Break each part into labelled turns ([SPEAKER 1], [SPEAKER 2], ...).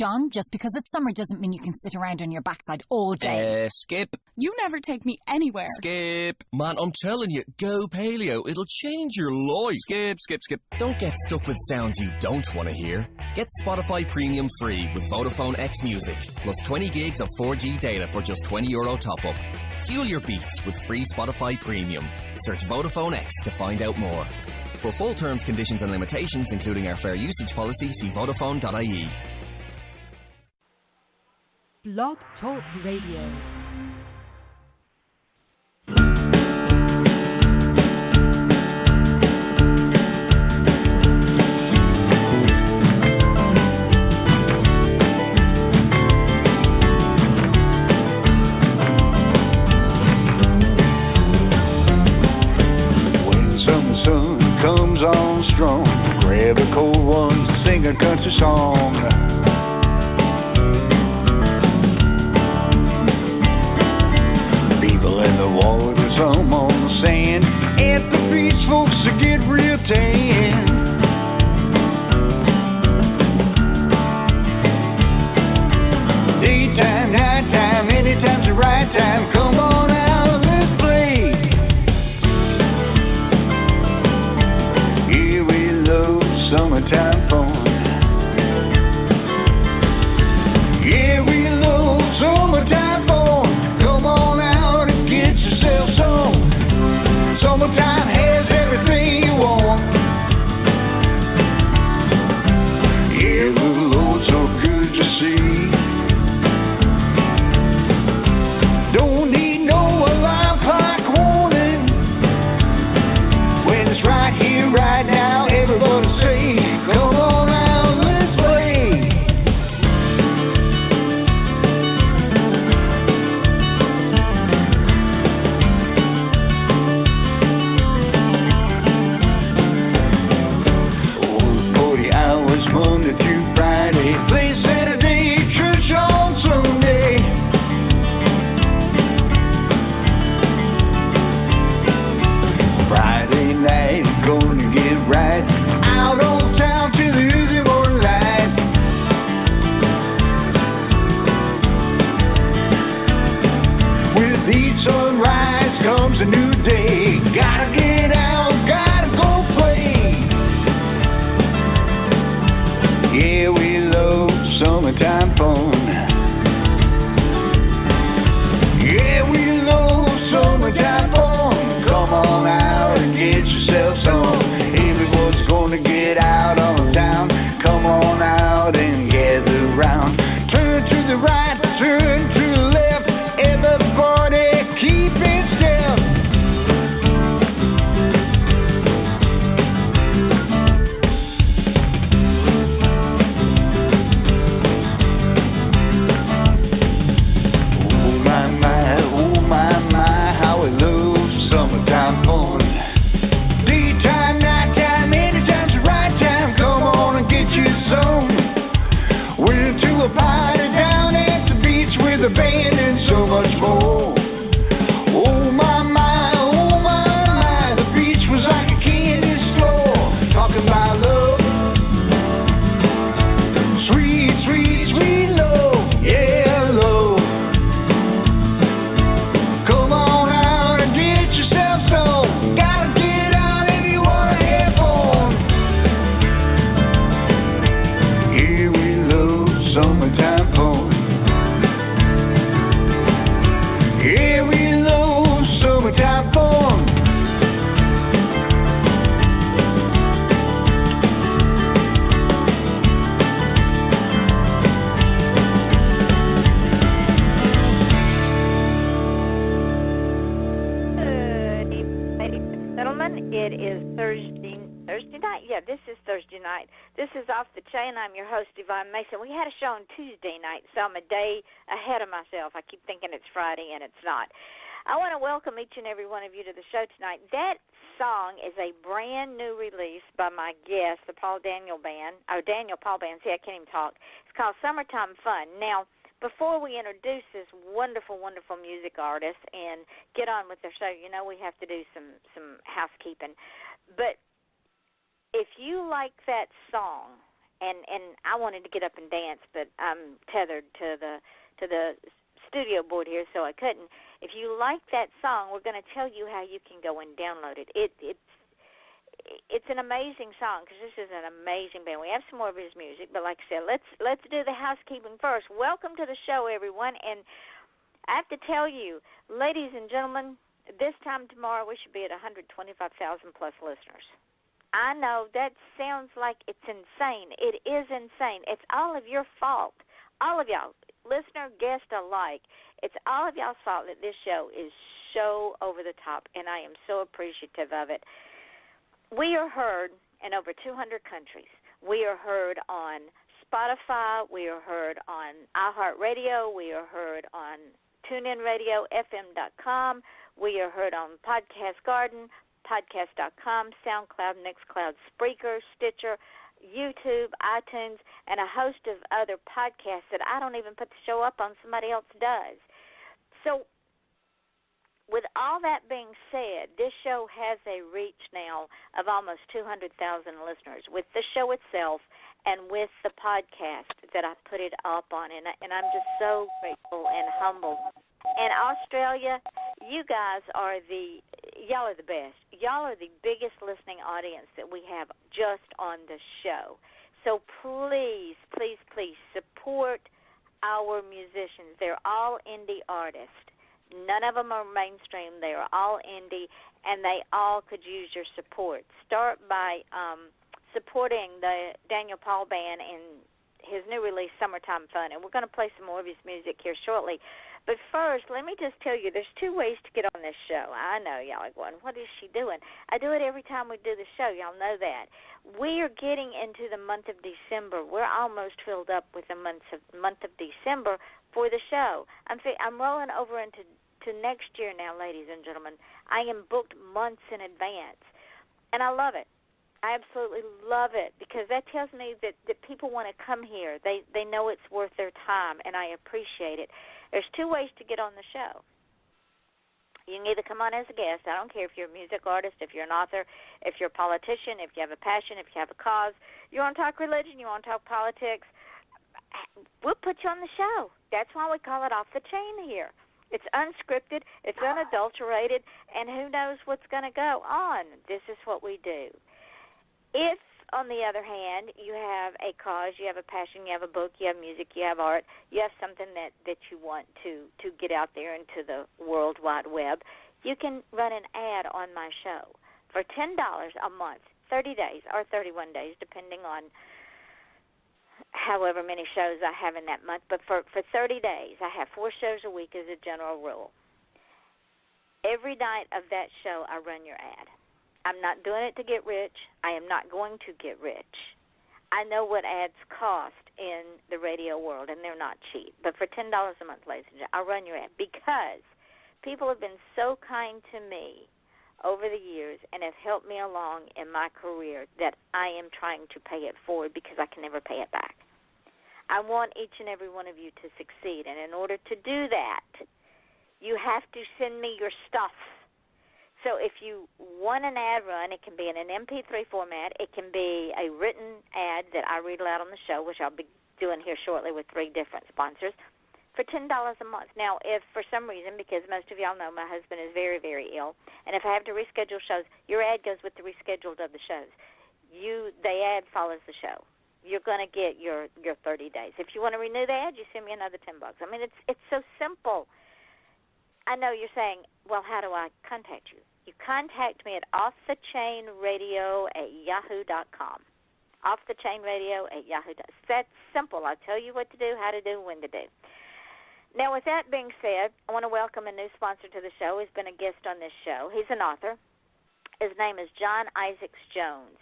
[SPEAKER 1] John, just because it's summer doesn't mean you can sit around on your backside all day.
[SPEAKER 2] Skip.
[SPEAKER 3] You never take me anywhere.
[SPEAKER 2] Skip.
[SPEAKER 4] Man, I'm telling you, go paleo. It'll change your life.
[SPEAKER 2] Skip.
[SPEAKER 4] Don't get stuck with sounds you don't want to hear. Get Spotify Premium free with Vodafone X Music, plus 20 gigs of 4G data for just €20 top-up. Fuel your beats with free Spotify Premium. Search Vodafone X to find out more. For full terms, conditions and limitations, including our fair usage policy, see Vodafone.ie.
[SPEAKER 5] Blog Talk Radio.
[SPEAKER 6] On strong, grab a cold one, sing a country song. People in the water, some on the sand. At the beach, folks to get real tan. Daytime, nighttime, anytime's the right time. Come on out, let's play. Summertime fun. Yeah, we love summertime fun. Come on out and get yourself some. Summertime has everything you want. Yeah, the Lord's so good to see. Don't need no alarm clock warning. When it's right here, right now, everybody say, come on out, let's play. Oh, 40 hours Monday through Friday, play Saturday, church on Sunday. Friday night, gonna get right out on town till the early morning light. With each sunrise comes a new day. Gotta get out, gotta go play. Yeah, we love summertime fun. Yeah, we love summertime fun. Come on out and get yourself some. Everyone's gonna get out on town. Come on out and gather round. Turn to the right, turn to the left. Everybody keep in step. Oh my, how we love summertime fun. Daytime, nighttime, anytime's the right time. Come on and get you some. We're to a party down at the beach with a band and so much more. Oh my, the beach was like a candy store. Talking about love, sweet, sweet, sweet love, yeah, love. Come on out and get yourself some. Gotta get out if you wanna have fun. Yeah, we love summertime fun. Yeah, we love summertime fun.
[SPEAKER 7] Ladies and gentlemen, it is Thursday night. Yeah, this is Thursday night. This is Off the Chain. I'm your host, Yvonne Mason. We had a show on Tuesday night, so I'm a day ahead of myself. I keep thinking it's Friday, and it's not. I want to welcome each and every one of you to the show tonight. That song is a brand new release by my guest, the Daniel Paul Band. See, I can't even talk. It's called Summertime Fun. Now, before we introduce this wonderful, wonderful music artist and get on with the show, you know we have to do some housekeeping. But if you like that song and I wanted to get up and dance, but I'm tethered to the studio board here, so I couldn't. If you like that song, we're going to tell you how you can go and download it. It's an amazing song because this is an amazing band. We have some more of his music, but like I said, let's do the housekeeping first. Welcome to the show, everyone, and I have to tell you, ladies and gentlemen, this time tomorrow we should be at 125,000 plus listeners. I know that sounds like it's insane. It is insane. It's all of your fault. All of y'all, listener, guest alike. It's all of y'all's fault that this show is so over the top, and I am so appreciative of it. We are heard in over 200 countries. We are heard on Spotify. We are heard on iHeartRadio. We are heard on TuneIn Radio, FM.com. We are heard on Podcast Garden, Podcast.com, SoundCloud, Mixcloud, Spreaker, Stitcher, YouTube, iTunes, and a host of other podcasts that I don't even put the show up on. Somebody else does. So with all that being said, this show has a reach now of almost 200,000 listeners with the show itself and with the podcast that I put it up on. And I'm just so grateful and humbled. And Australia, you guys y'all are the best. Y'all are the biggest listening audience that we have just on the show. So please, please, please support our musicians. They're all indie artists. None of them are mainstream. They are all indie, and they all could use your support. Start by supporting the Daniel Paul Band in his new release, Summertime Fun, and we're going to play some more of his music here shortly. But first, let me just tell you, there's two ways to get on this show. I know y'all are going, what is she doing? I do it every time we do the show. Y'all know that. We are getting into the month of December. We're almost filled up with the month of December for the show. I'm rolling over into next year now, ladies and gentlemen. I am booked months in advance, and I love it. I absolutely love it because that tells me that people want to come here. They know it's worth their time, and I appreciate it. There's two ways to get on the show. You can either come on as a guest. I don't care if you're a music artist, if you're an author, if you're a politician, if you have a passion, if you have a cause. You want to talk religion, you want to talk politics, we'll put you on the show. That's why we call it Off the Chain here. It's unscripted, it's unadulterated, and who knows what's going to go on. This is what we do. If, on the other hand, you have a cause, you have a passion, you have a book, you have music, you have art, you have something that you want to get out there into the World Wide Web, you can run an ad on my show for $10 a month, 30 days or 31 days, depending on however many shows I have in that month. But for 30 days, I have 4 shows a week as a general rule. Every night of that show, I run your ad. I'm not doing it to get rich. I am not going to get rich. I know what ads cost in the radio world, and they're not cheap. But for $10 a month, ladies and gentlemen, I'll run your ad because people have been so kind to me over the years and have helped me along in my career that I am trying to pay it forward because I can never pay it back. I want each and every one of you to succeed, and in order to do that, you have to send me your stuff. So if you want an ad run, it can be in an MP3 format. It can be a written ad that I read aloud on the show, which I'll be doing here shortly with 3 different sponsors, for $10 a month. Now, if for some reason, because most of y'all know my husband is very, very ill, and if I have to reschedule shows, your ad goes with the rescheduled of the shows. The ad follows the show. You're going to get your 30 days. If you want to renew the ad, you send me another $10. I mean, it's so simple. I know you're saying, well, how do I contact you? You contact me at offthechainradio@yahoo.com. Offthechainradio@yahoo.com. That's simple. I'll tell you what to do, how to do, when to do. Now, with that being said, I want to welcome a new sponsor to the show. He's been a guest on this show. He's an author. His name is John Isaacs Jones.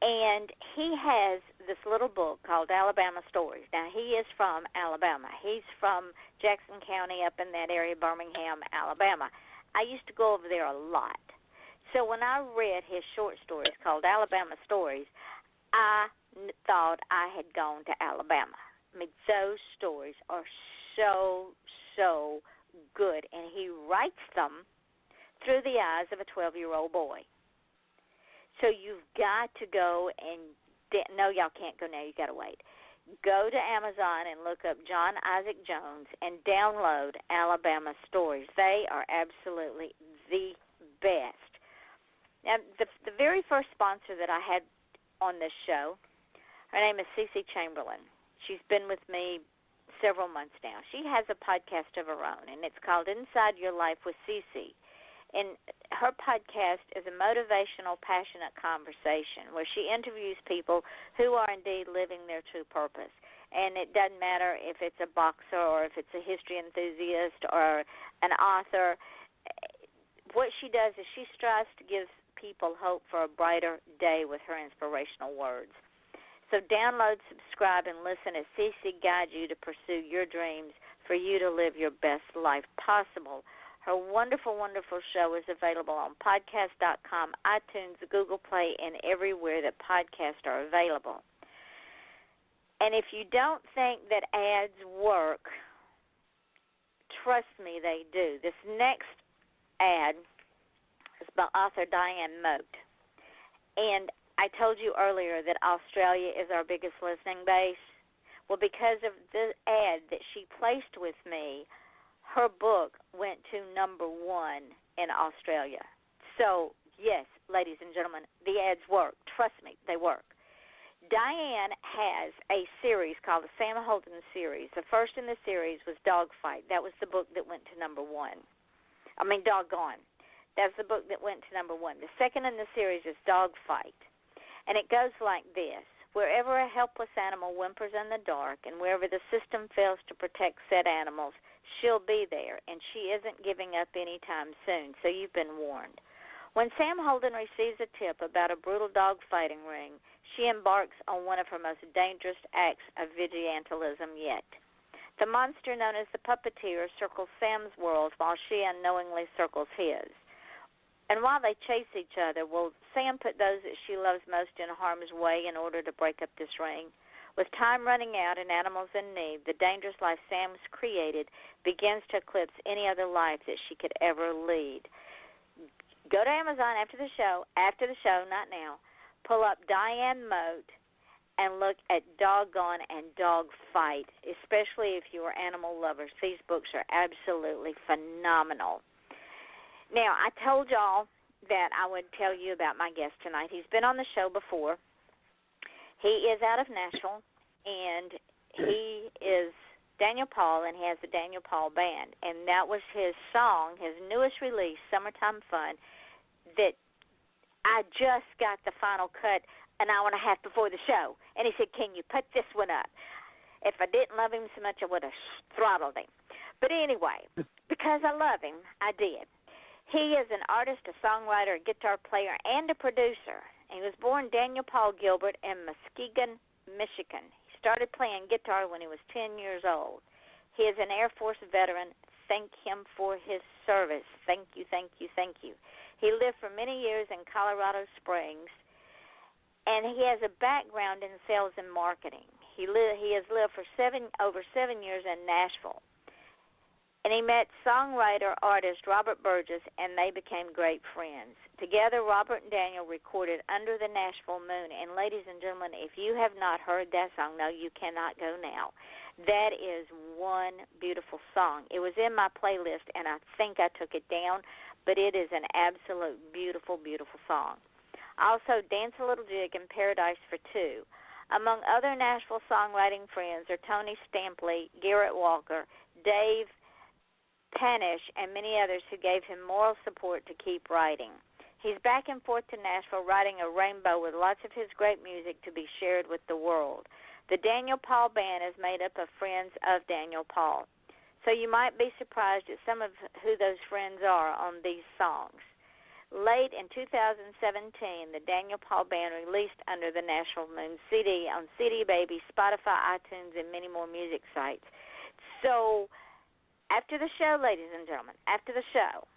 [SPEAKER 7] And he has this little book called Alabama Stories. Now, he is from Alabama. He's from Jackson County up in that area, Birmingham, Alabama. I used to go over there a lot. So when I read his short stories called Alabama Stories, I thought I had gone to Alabama. I mean, those stories are so, so good. And he writes them through the eyes of a 12-year-old boy. So you've got to go and no, y'all can't go now. You got to wait. Go to Amazon and look up John Isaac Jones and download Alabama Stories. They are absolutely the best. Now, the very first sponsor that I had on this show, her name is Cece Chamberlain. She's been with me several months now. She has a podcast of her own, and it's called Inside Your Life with Cece. And her podcast is a motivational, passionate conversation where she interviews people who are indeed living their true purpose. And it doesn't matter if it's a boxer or if it's a history enthusiast or an author. What she does is she strives to give people hope for a brighter day with her inspirational words. So download, subscribe, and listen as Cece guides you to pursue your dreams for you to live your best life possible. Her wonderful, wonderful show is available on podcast.com, iTunes, Google Play, and everywhere that podcasts are available. And if you don't think that ads work, trust me, they do. This next ad is by author Diane Moat. And I told you earlier that Australia is our biggest listening base. Well, because of the ad that she placed with me, her book went to number 1 in Australia. So, yes, ladies and gentlemen, the ads work. Trust me, they work. Diane has a series called the Sam Holden series. The first in the series was Dogfight. That was the book that went to number 1. Doggone. That's the book that went to number 1. The second in the series is Dogfight. And it goes like this. Wherever a helpless animal whimpers in the dark and wherever the system fails to protect said animals, she'll be there, and she isn't giving up anytime soon, so you've been warned. When Sam Holden receives a tip about a brutal dog fighting ring, she embarks on one of her most dangerous acts of vigilantism yet. The monster known as the puppeteer circles Sam's world while she unknowingly circles his. And while they chase each other, will Sam put those that she loves most in harm's way in order to break up this ring? With time running out and animals in need, the dangerous life Sam's created begins to eclipse any other life that she could ever lead. Go to Amazon after the show, not now. Pull up Diane Moat and look at Doggone and Dogfight, especially if you are animal lovers. These books are absolutely phenomenal. Now, I told y'all that I would tell you about my guest tonight. He's been on the show before. He is out of Nashville, and he is Daniel Paul, and he has the Daniel Paul Band. And that was his song, his newest release, Summertime Fun, that I just got the final cut an hour and a half before the show. And he said, can you put this one up? If I didn't love him so much, I would have throttled him. But anyway, because I love him, I did. He is an artist, a songwriter, a guitar player, and a producer. He was born Daniel Paul Gilbert in Muskegon, Michigan. He started playing guitar when he was 10 years old. He is an Air Force veteran. Thank him for his service. Thank you, thank you, thank you. He lived for many years in Colorado Springs, and he has a background in sales and marketing. He has lived for over 7 years in Nashville. And he met songwriter-artist Robert Burgeis, and they became great friends. Together, Robert and Daniel recorded Under the Nashville Moon. And ladies and gentlemen, if you have not heard that song, no, you cannot go now. That is one beautiful song. It was in my playlist, and I think I took it down, but it is an absolute beautiful, beautiful song. Also, Dance a Little Jig and Paradise for Two. Among other Nashville songwriting friends are Tony Stampley, Garrett Walker, Dave Pahanish, and many others who gave him moral support to keep writing. He's back and forth to Nashville writing a rainbow with lots of his great music to be shared with the world. The Daniel Paul Band is made up of friends of Daniel Paul. So you might be surprised at some of who those friends are on these songs. Late in 2017, the Daniel Paul Band released Under the Nashville Moon CD on cdbaby, Spotify, iTunes, and many more music sites. So after the show, ladies and gentlemen, after the show,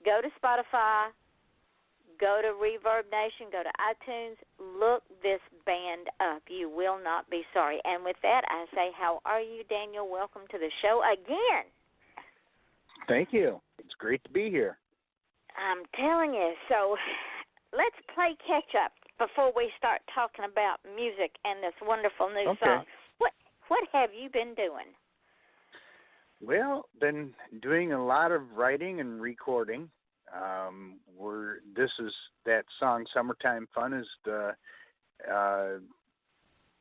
[SPEAKER 7] go to Spotify, go to Reverb Nation, go to iTunes, look this band up. You will not be sorry. And with that, I say, how are you, Daniel? Welcome to the show again.
[SPEAKER 2] Thank you. It's great to be here.
[SPEAKER 7] I'm telling you. So let's play catch-up. before we start talking about music and this wonderful new
[SPEAKER 2] Okay.
[SPEAKER 7] song. What have you been doing?
[SPEAKER 2] Well, been doing a lot of writing and recording. This is that song "Summertime Fun" is the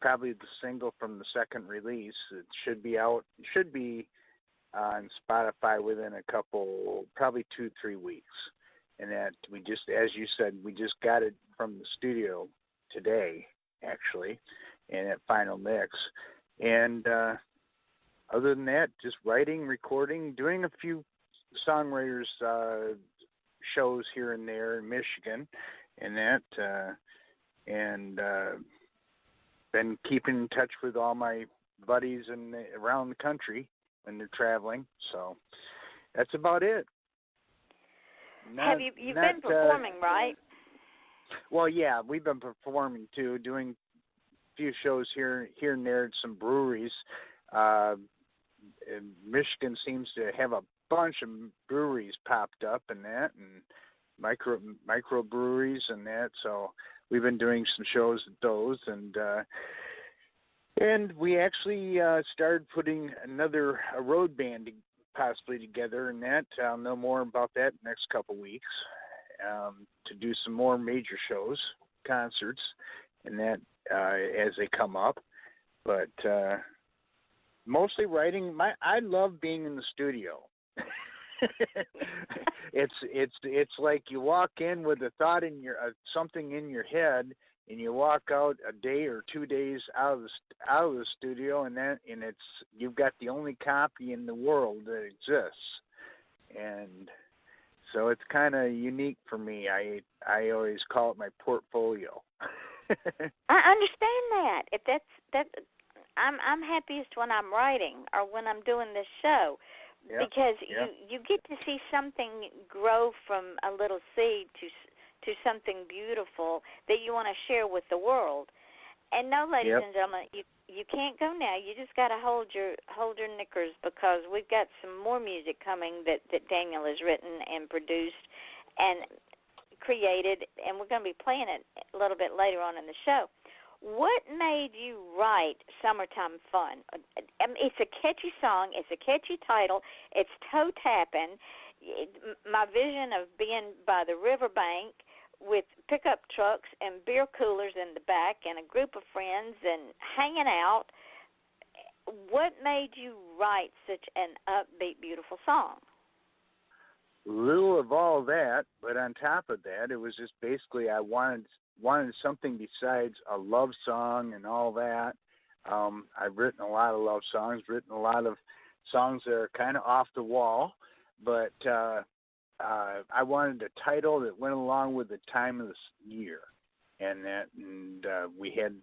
[SPEAKER 2] probably the single from the second release. It should be out. It should be on Spotify within a couple, probably 2-3 weeks. And that we just, as you said, we just got it from the studio today, actually, and at final mix. And other than that, just writing, recording, doing a few songwriters shows here and there in Michigan, and that, and been keeping in touch with all my buddies around the country when they're traveling. So that's about it.
[SPEAKER 7] You've been performing, right?
[SPEAKER 2] Well, yeah, we've been performing too, doing a few shows here and there at some breweries. Michigan seems to have a bunch of breweries popped up and that, and micro breweries and that. So we've been doing some shows at those, and we actually started putting a road band possibly together, and that I'll know more about that next couple weeks, to do some more major shows, concerts, and that as they come up. But mostly writing. I love being in the studio. It's like you walk in with a thought in something in your head, and you walk out a day or 2 days out of the studio, and it's you've got the only copy in the world that exists, and so it's kind of unique for me. I always call it my portfolio.
[SPEAKER 7] I understand that. If that's I'm happiest when I'm writing or when I'm doing this show, because you get to see something grow from a little seed to something beautiful that you want to share with the world. And no, ladies and gentlemen, you can't go now. You just got to hold your knickers, because we've got some more music coming that Daniel has written and produced and created, and we're going to be playing it a little bit later on in the show. What made you write Summertime Fun? It's a catchy song. It's a catchy title. It's toe-tapping. My vision of being by the riverbank with pickup trucks and beer coolers in the back and a group of friends and hanging out. What made you write such an upbeat, beautiful song?
[SPEAKER 2] Little of all that, but on top of that, it was just basically I wanted something besides a love song and all that. I've written a lot of love songs, written a lot of songs that are kind of off the wall, but I wanted a title that went along with the time of the year, and we had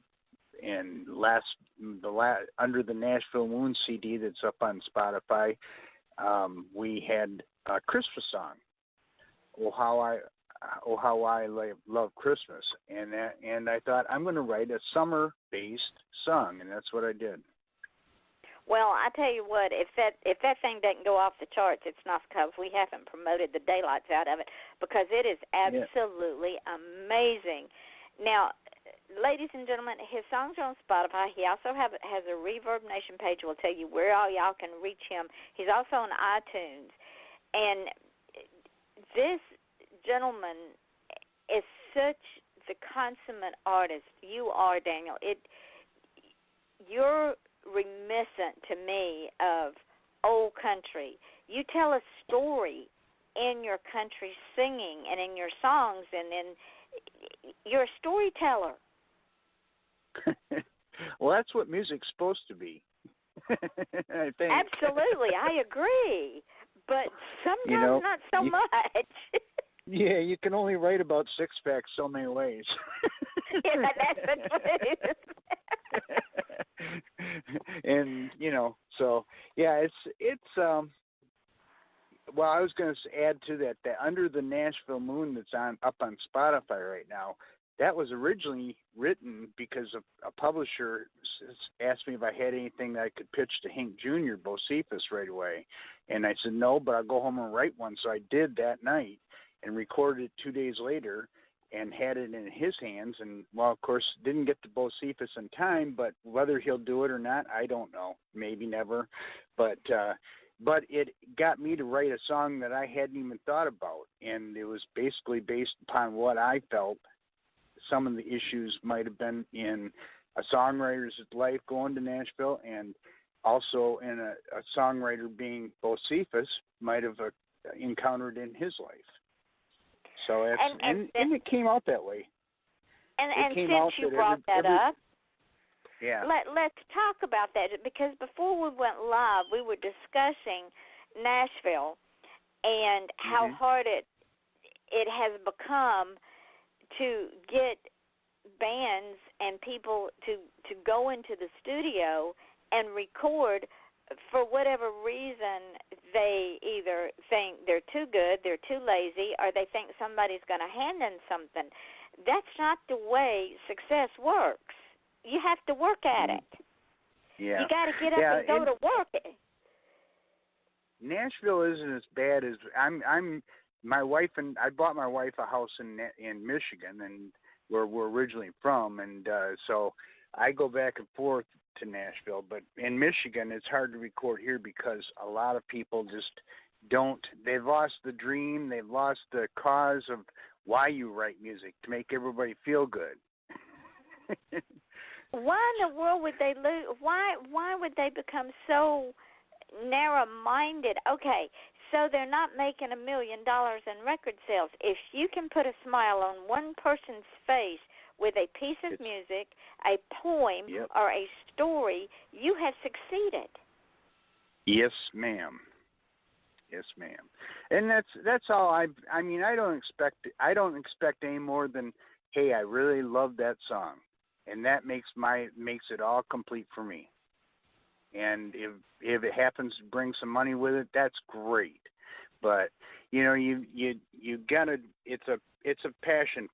[SPEAKER 2] Under the Nashville Moon CD that's up on Spotify. We had a Christmas song, Oh How I Love Christmas, and I thought I'm going to write a summer-based song, and that's what I did.
[SPEAKER 7] Well, I tell you what, if that thing doesn't go off the charts, it's not because we haven't promoted the daylights out of it, because it is absolutely amazing. Now, ladies and gentlemen, his songs are on Spotify. He also has a Reverb Nation page. We'll tell you where all y'all can reach him. He's also on iTunes. And this gentleman is such the consummate artist. You are, Daniel. You're reminiscent to me of old country. You tell a story in your country singing and in your songs, and you're a storyteller.
[SPEAKER 2] Well, that's what music's supposed to be. I think.
[SPEAKER 7] Absolutely, I agree. But sometimes not so much.
[SPEAKER 2] Yeah, you can only write about six-packs so many ways.
[SPEAKER 7] Yeah, that's the truth.
[SPEAKER 2] And so yeah, it's well, I was going to add to that Under the Nashville Moon that's up on Spotify right now. That was originally written because a publisher asked me if I had anything that I could pitch to Hank Jr. Bocephus right away, and I said no, but I'll go home and write one. So I did that night and recorded it 2 days later, and had it in his hands. And, well, of course, didn't get to Bocephus in time, but whether he'll do it or not, I don't know. Maybe never. But it got me to write a song that I hadn't even thought about, and it was basically based upon what I felt some of the issues might have been in a songwriter's life going to Nashville, and also in a songwriter being Bocephus might have encountered in his life. So and it came out that way.
[SPEAKER 7] And since you brought that up,
[SPEAKER 2] yeah,
[SPEAKER 7] let's talk about that, because before we went live, we were discussing Nashville and how hard it has become to get bands and people to go into the studio and record. For whatever reason, they either think they're too good, they're too lazy, or they think somebody's going to hand them something. That's not the way success works. You have to work at it.
[SPEAKER 2] Yeah.
[SPEAKER 7] You got to get up and go to work.
[SPEAKER 2] Nashville isn't as bad as I'm. My wife and I bought my wife a house in Michigan, and where we're originally from, and so I go back and forth to Nashville. But in Michigan, it's hard to record here because a lot of people just don't. They've lost the dream. They've lost the cause of why you write music, to make everybody feel good.
[SPEAKER 7] Why in the world would they lose? Why would they become so narrow-minded? Okay, so they're not making $1 million in record sales. If you can put a smile on one person's face with a piece of music, a poem, or a story, you have succeeded.
[SPEAKER 2] Yes, ma'am. Yes, ma'am. And that's all. I mean, I don't expect any more than, hey, I really love that song, and that makes it all complete for me. And if it happens to bring some money with it, that's great. But you know, you gotta. It's a passion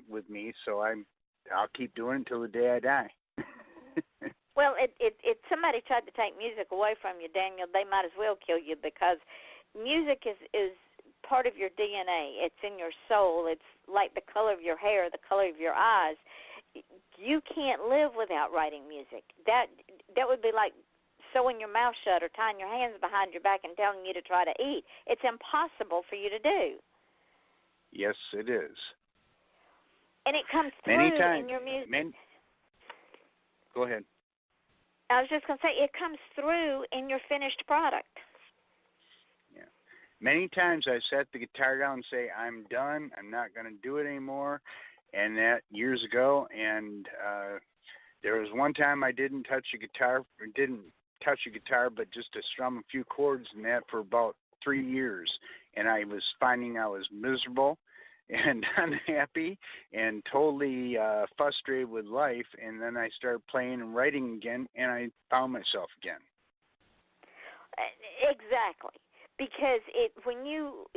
[SPEAKER 2] with me, so I'll keep doing it until the day I die.
[SPEAKER 7] Well, if somebody tried to take music away from you, Daniel, they might as well kill you, because music is part of your DNA. It's in your soul. It's like the color of your hair, the color of your eyes. You can't live without writing music. That would be like sewing your mouth shut or tying your hands behind your back and telling you to try to eat. It's impossible for you to do.
[SPEAKER 2] Yes, it is.
[SPEAKER 7] And it comes through in your music.
[SPEAKER 2] Go ahead.
[SPEAKER 7] I was just going to say, it comes through in your finished product.
[SPEAKER 2] Yeah. Many times I set the guitar down and say, I'm done. I'm not going to do it anymore. And that years ago. And there was one time I didn't touch a guitar, but just to strum a few chords and that for about 3 years. And I was finding I was miserable and unhappy and totally frustrated with life. And then I started playing and writing again, and I found myself again.
[SPEAKER 7] Exactly, because when you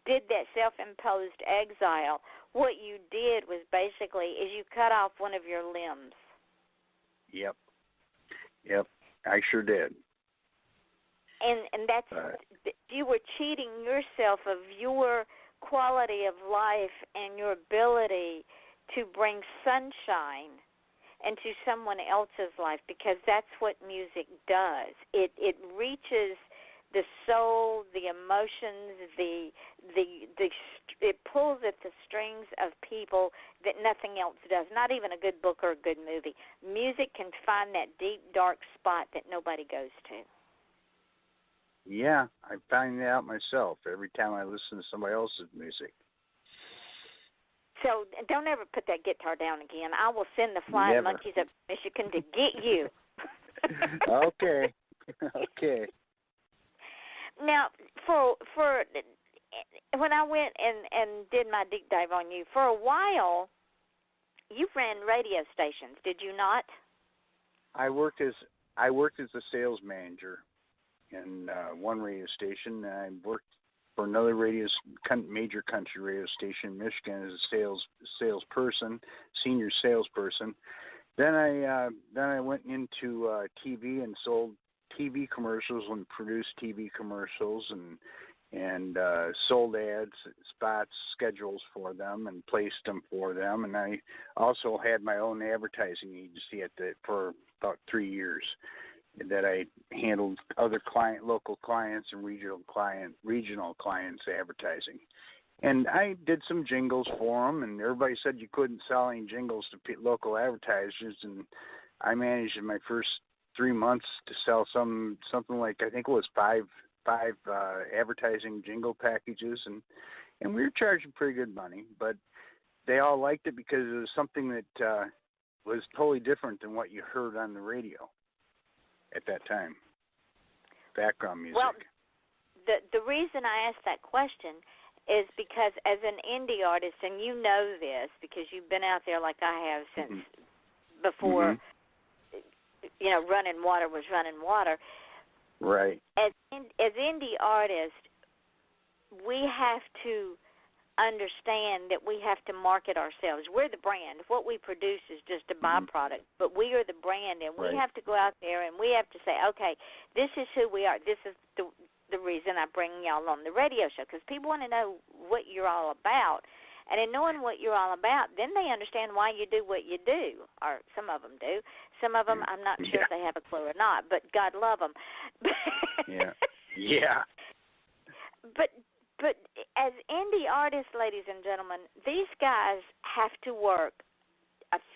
[SPEAKER 7] did that self-imposed exile, what you did was basically is you cut off one of your limbs. Yep,
[SPEAKER 2] I sure did.
[SPEAKER 7] And that's you were cheating yourself of your quality of life and your ability to bring sunshine into someone else's life, because that's what music does. It reaches the soul, the emotions, it pulls at the strings of people that nothing else does. Not even a good book or a good movie. Music can find that deep, dark spot that nobody goes to.
[SPEAKER 2] Yeah, I find that out myself every time I listen to somebody else's music.
[SPEAKER 7] So don't ever put that guitar down again. I will send the flying monkeys up to Michigan to get you.
[SPEAKER 2] Okay.
[SPEAKER 7] Now, for when I went and did my deep dive on you, for a while, you ran radio stations, did you not?
[SPEAKER 2] I worked as a sales manager in one radio station, and I worked for another major country radio station in Michigan as a salesperson, senior salesperson. Then I went into TV and sold TV commercials and produced TV commercials, and and sold ads, spots, schedules for them, and placed them for them. And I also had my own advertising agency for about 3 years that I handled other local clients and regional clients advertising. And I did some jingles for them, and everybody said you couldn't sell any jingles to local advertisers, and I managed in my first 3 months to sell something like, I think it was five advertising jingle packages, and we were charging pretty good money, but they all liked it because it was something that was totally different than what you heard on the radio at that time. Background music.
[SPEAKER 7] Well, the reason I asked that question is because as an indie artist, and you know this because you've been out there like I have since before, Running Water was Running Water.
[SPEAKER 2] Right.
[SPEAKER 7] As indie artists, we have to understand that we have to market ourselves. We're the brand. What we produce is just a byproduct, but we are the brand, and we have to go out there and we have to say, okay, this is who we are. This is the reason I bring y'all on the radio show, because people want to know what you're all about. And in knowing what you're all about, then they understand why you do what you do, or some of them do. Some of them, I'm not sure if they have a clue or not, but God love them.
[SPEAKER 2] Yeah.
[SPEAKER 7] But as indie artists, ladies and gentlemen, these guys have to work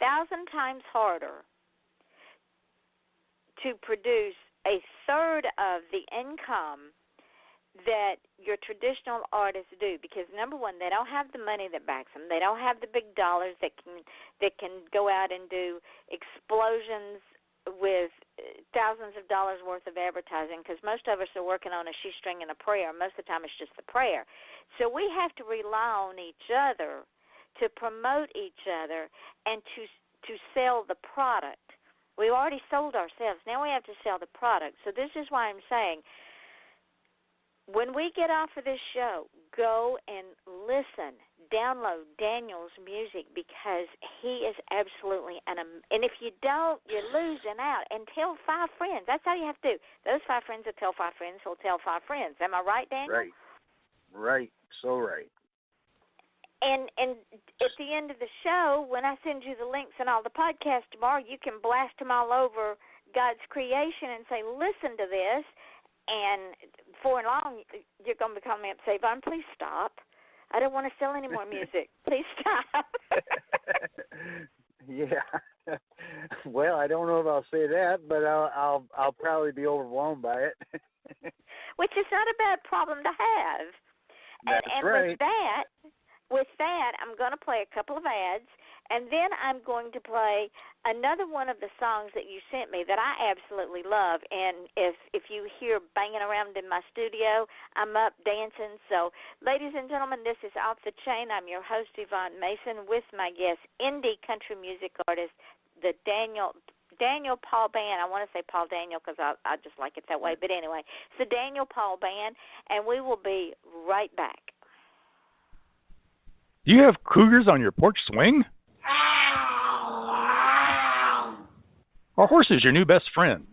[SPEAKER 7] 1,000 times harder to produce a third of the income that your traditional artists do, because number one, they don't have the money that backs them. They don't have the big dollars that can go out and do explosions with thousands of dollars worth of advertising, because most of us are working on a shoestring and a prayer. Most of the time it's just the prayer. So we have to rely on each other to promote each other and to sell the product. We've already sold ourselves. Now we have to sell the product. So this is why I'm saying, when we get off of this show, go and listen, download Daniel's music, because he is absolutely and if you don't, you're losing out. And tell 5 friends. That's how you have to do. Those 5 friends will tell 5 friends who'll tell 5 friends. Am I right, Daniel?
[SPEAKER 2] Right. So right.
[SPEAKER 7] And at the end of the show, when I send you the links and all the podcasts tomorrow, you can blast them all over God's creation and say, listen to this. And before long, you're going to be calling me up and say, Yvonne, please stop. I don't want to sell any more music. Please stop.
[SPEAKER 2] Yeah. Well, I don't know if I'll say that, but I'll probably be overwhelmed by it.
[SPEAKER 7] Which is not a bad problem to have.
[SPEAKER 2] That's
[SPEAKER 7] and
[SPEAKER 2] right.
[SPEAKER 7] With that, I'm going to play a couple of ads, and then I'm going to play another one of the songs that you sent me that I absolutely love. And if you hear banging around in my studio, I'm up dancing. So, ladies and gentlemen, this is Off the Chain. I'm your host, Yvonne Mason, with my guest, indie country music artist, the Daniel Paul Band. I want to say Paul Daniel because I just like it that way. But anyway, it's the Daniel Paul Band, and we will be right back.
[SPEAKER 8] Do you have cougars on your porch swing? Are horses your new best friend?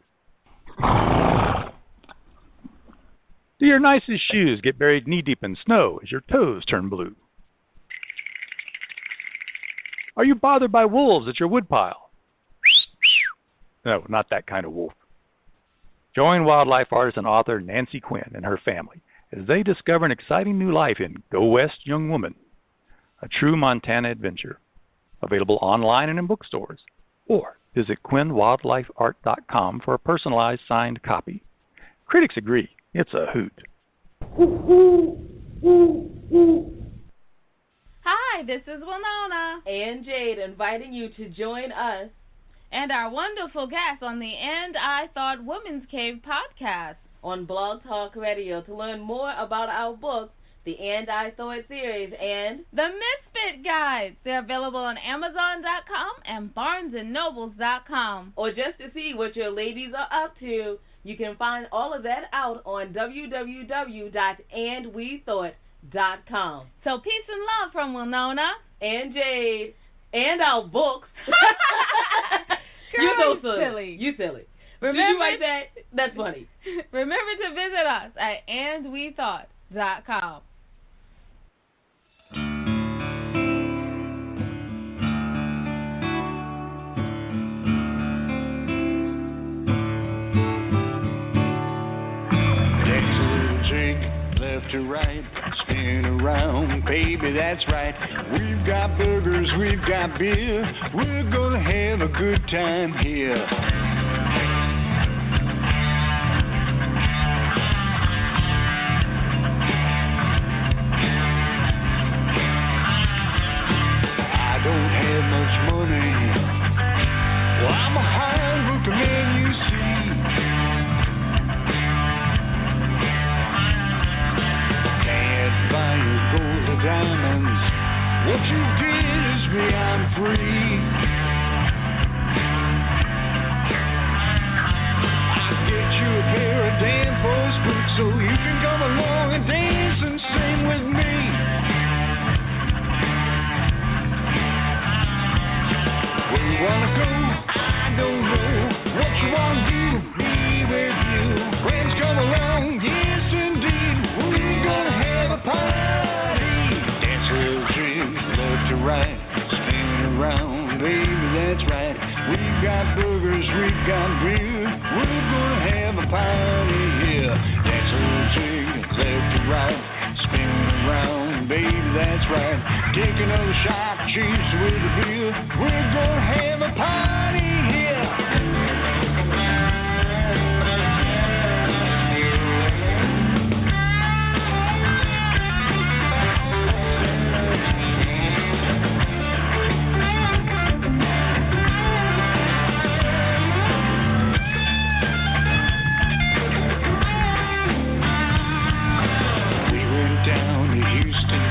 [SPEAKER 8] Do your nicest shoes get buried knee-deep in snow as your toes turn blue? Are you bothered by wolves at your woodpile? No, not that kind of wolf. Join wildlife artist and author Nancy Quinn and her family as they discover an exciting new life in Go West, Young Woman, a true Montana adventure. Available online and in bookstores. Or visit QuinnWildlifeArt.com for a personalized signed copy. Critics agree, it's a hoot.
[SPEAKER 9] Hi, this is Winona and Jade inviting you to join us and our wonderful guests on the And I Thought Women's Cave podcast on Blog Talk Radio to learn more about our books, the And I Thought series, and the Misfit Guides. They're available on Amazon.com and BarnesandNobles.com. Or just to see what your ladies are up to, you can find all of that out on www.andwethought.com. So peace and love from Winona and Jade and our books. You're so silly. You silly. Remember, did you write that? That's funny. Remember to visit us at andwethought.com. BlogTalkRadio.com.
[SPEAKER 6] To right, spin around, baby, that's right. We've got burgers, we've got beer. We're gonna have a good time here. I don't have much money. Well, I'm a hard-working man, you see. Diamonds, what you did is me, I'm free. I'll get you a pair of Danforth boots so you can come along and dance and sing with me. Where you wanna go? I don't know. What you wanna do? Be with you. Friends come along, yes indeed. We're gonna have a party. Right, spin around, baby, that's right. We've got burgers, we've got beer. We're gonna have a party here. Dance a little jig, left to right, spin around, baby, that's right. Take another shot, cheers with a beer. We're gonna have a party here.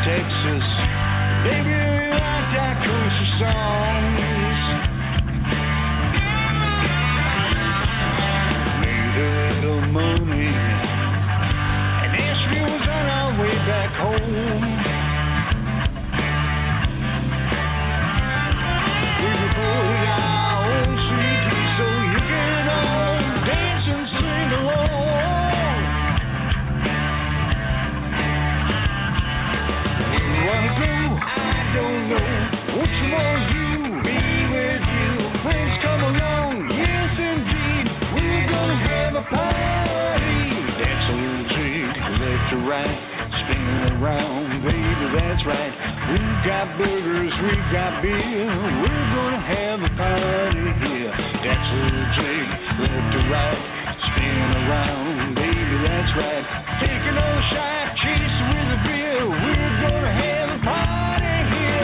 [SPEAKER 6] Texas, baby, we like that country songs. Made a little money, and Nashville was on our way back home. We recorded our own CD so you can all dance and sing along. I don't know what you want to do, be with you. Friends come along, yes indeed. We're gonna have a party. Dance a little jig, left to right, spin around, baby, that's right. We've got burgers, we've got beer. We're gonna have a party here. Dance a little jig, left to right, spin around, baby, that's right. Take another shot, chase with a beer. We're gonna have a party here.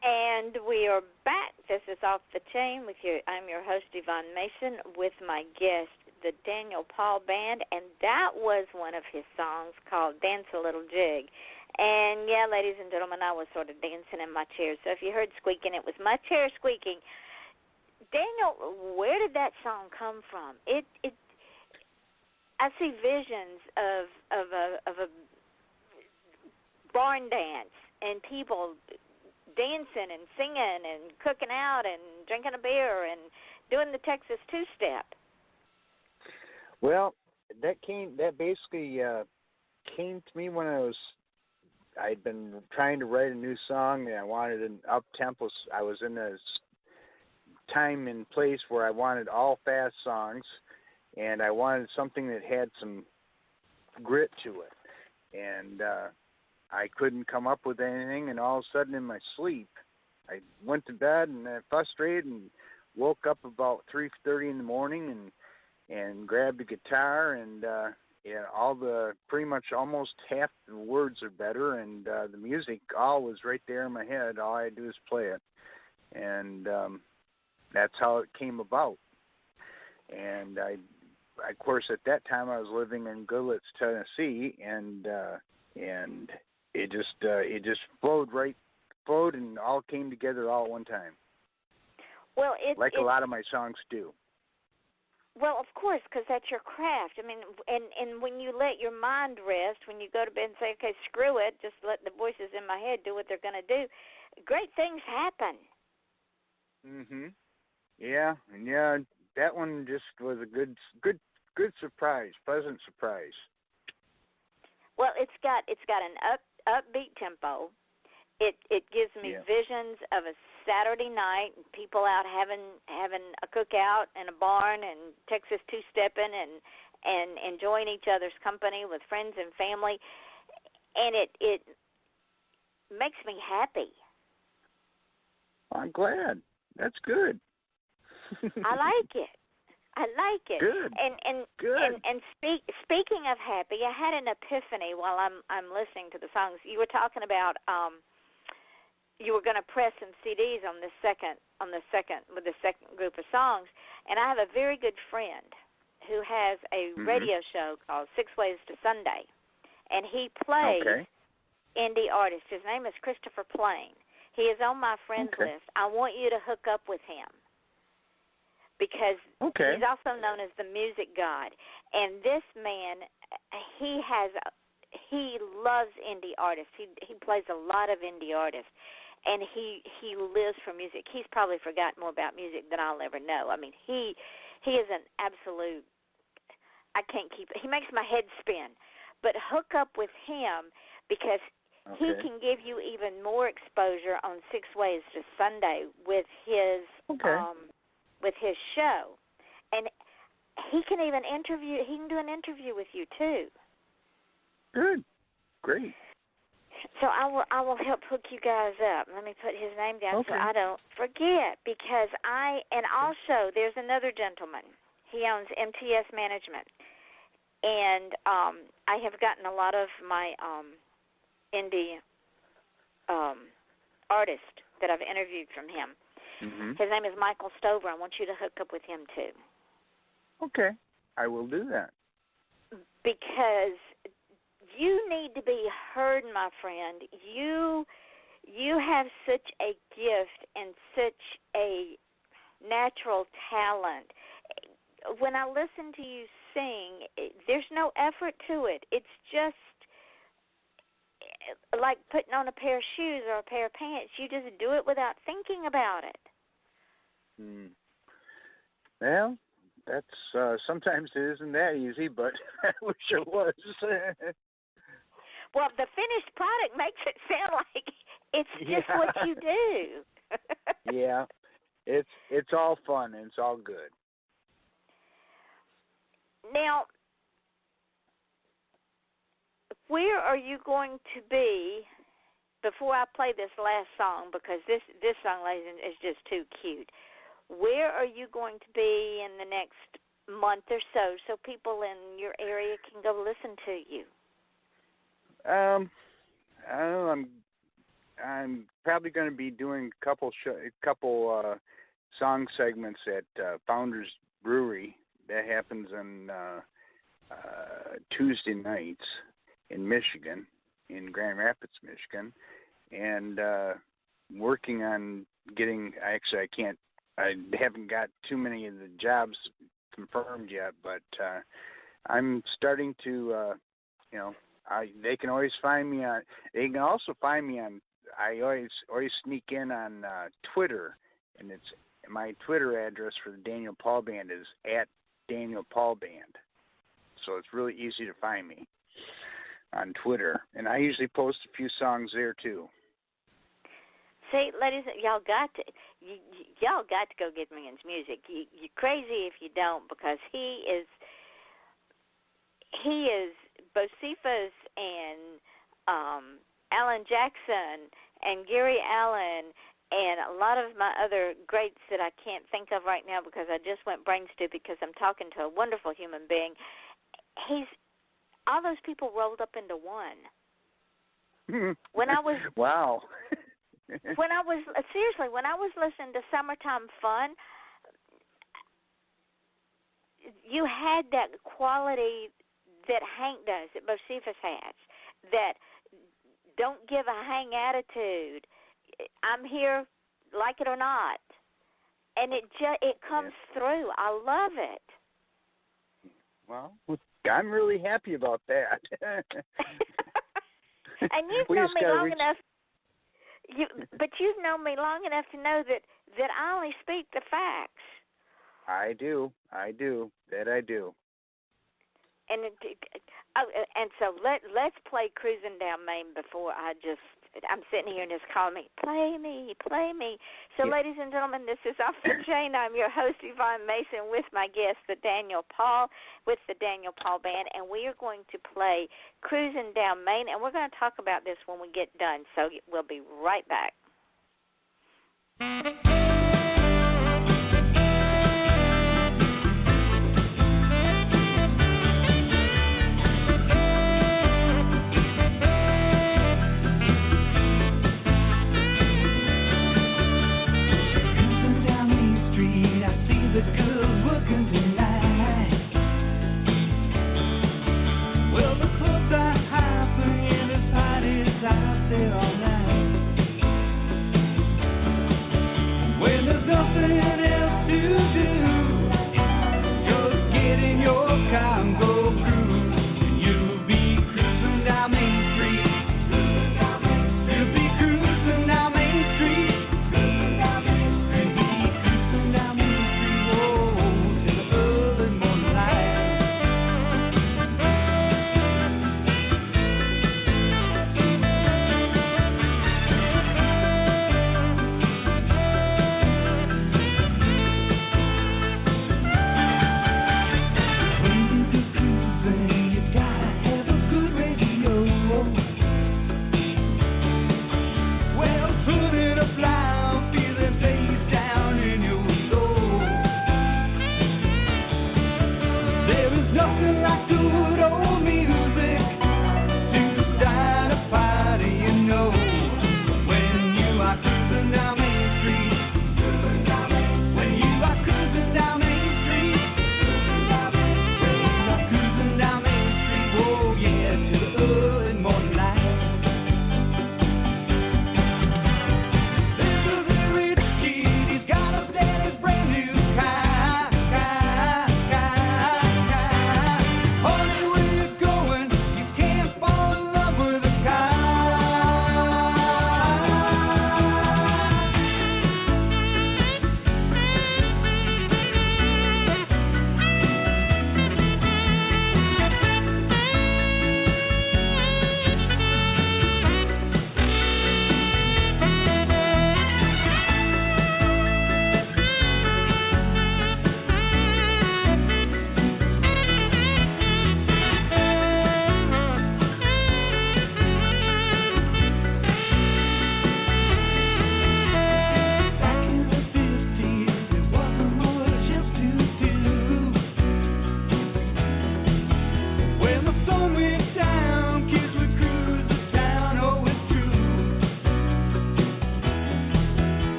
[SPEAKER 7] And we are back. This is Off the Chain with you. I'm your host, Yvonne Mason, with my guest, the Daniel Paul Band, and that was one of his songs called Dance a Little Jig. And, yeah, ladies and gentlemen, I was sort of dancing in my chair. So if you heard squeaking, it was my chair squeaking. Daniel, where did that song come from? I see visions of a barn dance and people dancing and singing and cooking out and drinking a beer and doing the Texas two-step.
[SPEAKER 2] Well, that basically came to me when I'd been trying to write a new song and I wanted an up-tempo. I was in a time and place where I wanted all fast songs and I wanted something that had some grit to it. And I couldn't come up with anything, and all of a sudden in my sleep, I went to bed and I frustrated and woke up about 3:30 in the morning and grabbed a guitar and pretty much almost half the words are better and the music all was right there in my head. All I had to do is play it, and that's how it came about. And I of course, at that time I was living in Goodletts, Tennessee, and it just flowed right flowed and all came together all at one time.
[SPEAKER 7] Well,
[SPEAKER 2] a lot of my songs do.
[SPEAKER 7] Well, of course, because that's your craft. I mean, and when you let your mind rest, when you go to bed and say, okay, screw it, just let the voices in my head do what they're going to do, great things happen.
[SPEAKER 2] Yeah, and that one just was a good surprise, pleasant surprise.
[SPEAKER 7] Well, it's got an upbeat tempo. It gives me visions of a Saturday night, people out having a cookout in a barn and Texas two-stepping and enjoying each other's company with friends and family, and it makes me happy.
[SPEAKER 2] I'm glad. That's good.
[SPEAKER 7] I like it.
[SPEAKER 2] Good.
[SPEAKER 7] And speaking of happy, I had an epiphany while I'm listening to the songs. You were talking about you were going to press some CDs with the second group of songs, and I have a very good friend who has a radio show called 6 Ways to Sunday, and he plays indie artists. His name is Christopher Plain. He is on my friends list. I want you to hook up with him because he's also known as the music god, and this man, he loves indie artists. He plays a lot of indie artists. And he lives for music. He's probably forgotten more about music than I'll ever know. I mean, he is an absolute, I can't keep it. He makes my head spin. But hook up with him because he can give you even more exposure on 6 Ways to Sunday with his show. And he can even do an interview with you too.
[SPEAKER 2] Good. Great.
[SPEAKER 7] So I will help hook you guys up. Let me put his name down so I don't forget, because also there's another gentleman. He owns MTS Management, and I have gotten a lot of my indie artists that I've interviewed from him. His name is Michael Stover. I want you to hook up with him too. Okay,
[SPEAKER 2] I will do that.
[SPEAKER 7] Because you need to be heard, my friend. You have such a gift and such a natural talent. When I listen to you sing, there's no effort to it. It's just like putting on a pair of shoes or a pair of pants. You just do it without thinking about it.
[SPEAKER 2] Well, that's sometimes it isn't that easy, but I wish it was.
[SPEAKER 7] Well, the finished product makes it sound like it's just what you do.
[SPEAKER 2] Yeah, it's all fun and it's all good.
[SPEAKER 7] Now, where are you going to be before I play this last song? Because this song, ladies, is just too cute. Where are you going to be in the next month or so people in your area can go listen to you?
[SPEAKER 2] I don't know. I'm probably going to be doing a couple song segments at Founders Brewery. That happens on Tuesday nights in Michigan, in Grand Rapids, Michigan, and working on getting. Actually, I haven't got too many of the jobs confirmed yet, but I'm starting to, they can always find me on. They can also find me on. I always sneak in on Twitter, and it's my Twitter address for the Daniel Paul Band is @DanielPaulBand. So it's really easy to find me on Twitter, and I usually post a few songs there too.
[SPEAKER 7] See, ladies, y'all got to go get me his music. You're crazy if you don't, because he is Bocephus and Alan Jackson and Gary Allen and a lot of my other greats that I can't think of right now because I just went brain stupid because I'm talking to a wonderful human being. All those people rolled up into one. When I was
[SPEAKER 2] wow.
[SPEAKER 7] when I was listening to Summertime Fun, you had that quality that Hank does, that Bocephus has, that don't give a hang attitude. I'm here, like it or not, and it comes through. I love it.
[SPEAKER 2] Well, I'm really happy about that.
[SPEAKER 7] And you've known me long enough. But you've known me long enough to know that I only speak the facts.
[SPEAKER 2] I do. That I do.
[SPEAKER 7] And so let's play Cruising Down Maine before I'm sitting here and it's calling me, play me. So, ladies and gentlemen, this is Off the Chain. I'm your host, Yvonne Mason, with my guest, Daniel Paul, with the Daniel Paul Band, and we are going to play Cruising Down Maine, and we're going to talk about this when we get done. So we'll be right back.
[SPEAKER 6] The girls working tonight. Well, the clubs are hopping and there's parties out there all night. When there's nothing else to do, just get in your car and go cruise. You'll be cruising down Main Street. You'll be cruising down Main Street.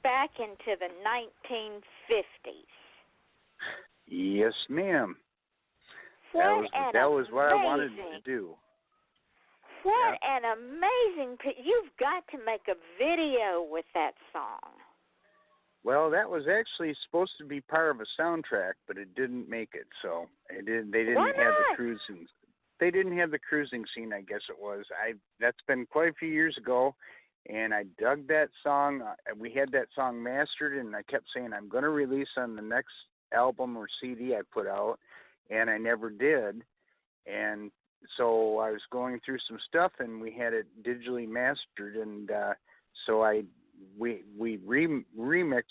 [SPEAKER 7] Back into the 1950s.
[SPEAKER 2] Yes, ma'am. That was what I wanted to do.
[SPEAKER 7] What an amazing... You've got to make a video with that song.
[SPEAKER 2] Well, that was actually supposed to be part of a soundtrack, but it didn't make it. So it didn't. They didn't have the cruising. They didn't have the cruising scene. I guess it was. That's been quite a few years ago, and I dug that song. We had that song mastered, and I kept saying I'm going to release on the next album or CD I put out, and I never did. And so I was going through some stuff, and we had it digitally mastered, and so we remastered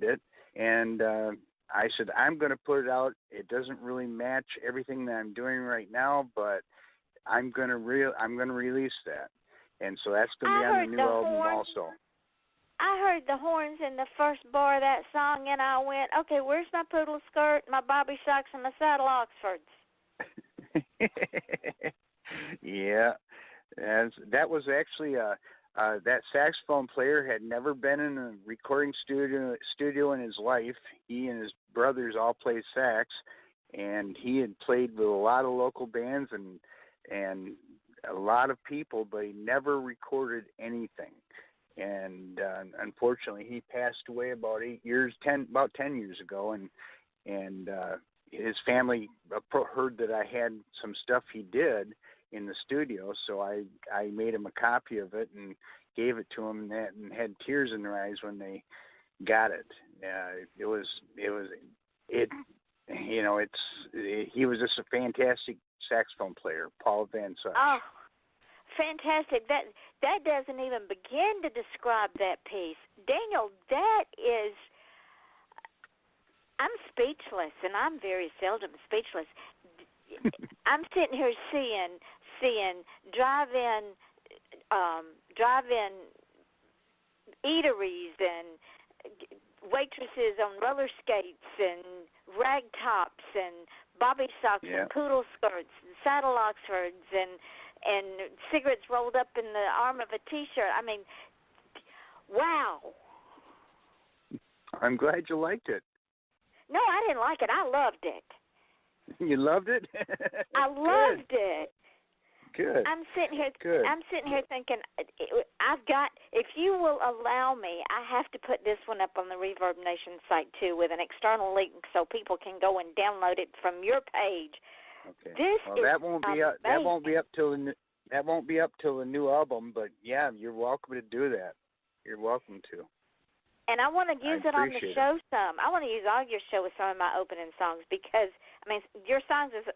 [SPEAKER 2] it, and I said I'm going to put it out. It doesn't really match everything that I'm doing right now, but I'm going to release that, and so that's going to be on the new album also.
[SPEAKER 7] I heard the horns in the first bar of that song, and I went, okay, where's my poodle skirt, my bobby socks, and my saddle Oxfords?
[SPEAKER 2] Yeah, that was actually that saxophone player had never been in a recording studio in his life. He and his brothers all played sax, and he had played with a lot of local bands and a lot of people, but he never recorded anything. And unfortunately, he passed away about 10 years ago, and his family heard that I had some stuff he did in the studio, so I made him a copy of it and gave it to him, and had tears in their eyes when they got it. He was just a fantastic saxophone player, Paul Van Such.
[SPEAKER 7] Oh, fantastic! That doesn't even begin to describe that piece, Daniel. I'm speechless, and I'm very seldom speechless. I'm sitting here seeing drive-in eateries and waitresses on roller skates and rag tops and bobby socks and poodle skirts and saddle Oxfords and cigarettes rolled up in the arm of a T-shirt. I mean, wow.
[SPEAKER 2] I'm glad you liked it.
[SPEAKER 7] No, I didn't like it. I loved it.
[SPEAKER 2] You loved it?
[SPEAKER 7] I loved it.
[SPEAKER 2] Good.
[SPEAKER 7] I'm sitting here thinking, if you will allow me, I have to put this one up on the Reverb Nation site too, with an external link so people can go and download it from your page.
[SPEAKER 2] Okay. That won't be up till the new album, but yeah, you're welcome to do that. You're welcome to.
[SPEAKER 7] And I want to use it on the show some. I want to use all your show with some of my opening songs because, I mean, your songs is,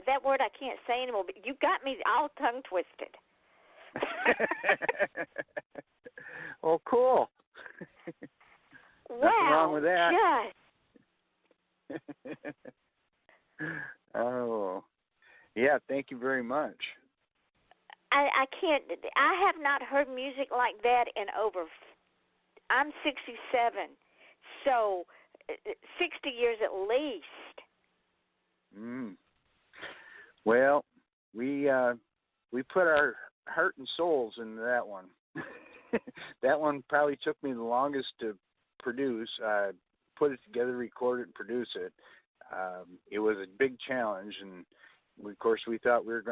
[SPEAKER 7] that word I can't say anymore, but you got me all tongue twisted.
[SPEAKER 2] Well, cool. Nothing wrong with that. Oh, yeah, thank you very much.
[SPEAKER 7] I have not heard music like that in I'm 67, so 60 years at least.
[SPEAKER 2] Well, we put our heart and souls into that one. That one probably took me the longest to produce, put it together, record it, and produce it. It was a big challenge, and of course we thought it was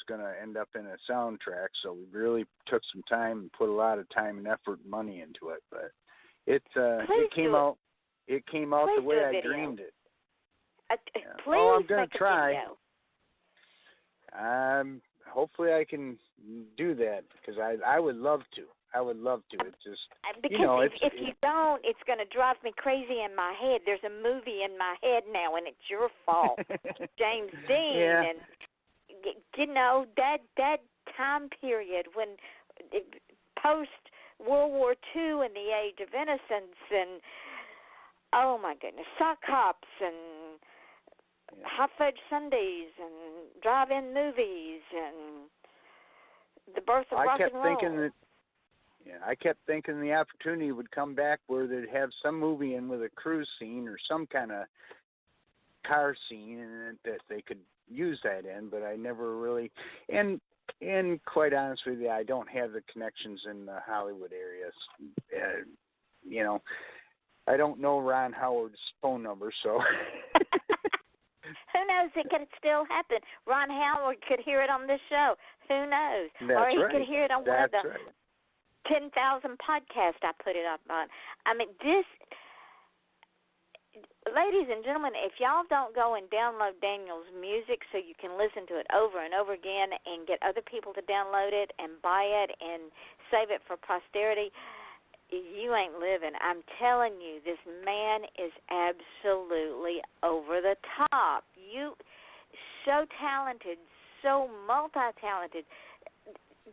[SPEAKER 2] going to end up in a soundtrack, so we really took some time and put a lot of time and effort and money into it. But it came out the way I dreamed it.
[SPEAKER 7] Please
[SPEAKER 2] I'm going to try. Hopefully I can do that because I would love to. It's just
[SPEAKER 7] because if you don't, it's going to drive me crazy in my head. There's a movie in my head now, and it's your fault, James Dean, and that time period when post World War II and the Age of Innocence, and oh my goodness, sock hops and hot fudge sundaes and drive-in movies and the birth of rock and roll.
[SPEAKER 2] I kept thinking the opportunity would come back where they'd have some movie in with a cruise scene or some kind of car scene, and that they could use that in, but I never really. And quite honest with you, I don't have the connections in the Hollywood areas. I don't know Ron Howard's phone number, so.
[SPEAKER 7] Who knows? It could still happen. Ron Howard could hear it on this show. Who knows?
[SPEAKER 2] That's
[SPEAKER 7] or he
[SPEAKER 2] right.
[SPEAKER 7] could hear it on
[SPEAKER 2] That's
[SPEAKER 7] one of the.
[SPEAKER 2] Right.
[SPEAKER 7] 10,000 podcasts I put it up on. I mean, this, ladies and gentlemen, if y'all don't go and download Daniel's music so you can listen to it over and over again and get other people to download it and buy it and save it for posterity, you ain't living. I'm telling you, this man is absolutely over the top. You, so talented, so multi-talented.